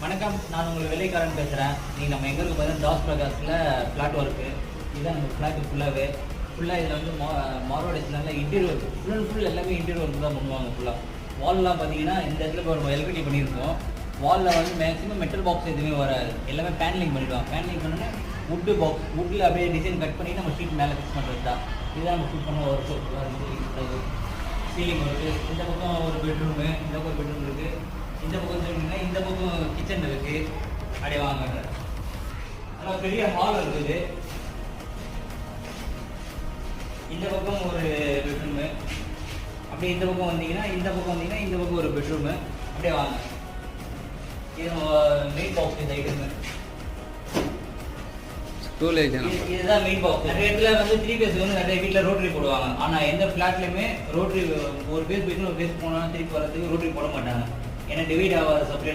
வணக்கம், நான் உங்கள் வெள்ளைக்காரன் பேசுகிறேன். நீங்கள் நம்ம எங்கே இருக்கு பார்த்தீங்கன்னா தாஸ் பிரகாஷில் ஃப்ளாட் ஒர்க்கு. இதுதான் நம்ம ஃப்ளாட்டு ஃபுல்லாகவே. இதில் வந்து மார்வாடிஸ்னால இன்டீரியர் ஃபுல் அண்ட் ஃபுல் எல்லாமே இன்டீரியர் ஒர்க்கு தான் பண்ணுவாங்க. ஃபுல்லாக வால்லாம் பார்த்தீங்கன்னா இந்த இடத்துல இப்போ நம்ம எலக்ட்ரிக்கல் பண்ணியிருக்கோம். வாலில் வந்து மேக்ஸிமம் மெட்டல் பாக்ஸ் எதுவுமே வராது, எல்லாமே பேனலிங் பண்ணிவிடுவோம். பேனலிங் பண்ணோன்னா வுட்டு பாக்ஸ், வுட்டில் அப்படியே டிசைன் கட் பண்ணி நம்ம ஷீட் மேலே ஃபிக்ஸ் பண்ணுறது தான். இதுதான் நம்ம ஷூட் பண்ண ஒர்க் ஷாப். Ceiling work. இந்த பக்கம் ஒரு பெட்ரூமு, இந்த பக்கம் ஒரு பெட்ரூம் இருக்குது. இந்த பக்கம் சொன்னீங்கன்னா இந்த பக்கம் கிச்சன் இருக்குது. அப்படியே வாங்க, நல்லா பெரிய ஹால் இருக்குது. இந்த பக்கம் ஒரு பெட்ரூமு. அப்படியே இந்த பக்கம் வந்தீங்கன்னா இந்த பக்கம் ஒரு பெட்ரூமு. அப்படியே வாங்க, இது மெயின் பாக்ஸ். இந்த ஐட்டமு இதுதான் மெயின் பாக்ஸ். நிறைய இடத்துல வந்து 3 பேஸ் வந்து நிறைய வீட்டில் ரோட்டரி போடுவாங்க. ஆனால் எந்த ஃப்ளாட்லையுமே ரோட்டரி ஒரு பேஸ் போயிட்டு ஒரு பேஸ் போனால் திருப்பி வரதுக்கு ரோட்டரி போட மாட்டாங்க. ஏன்னா டிவைட் ஆகாத சப்ளை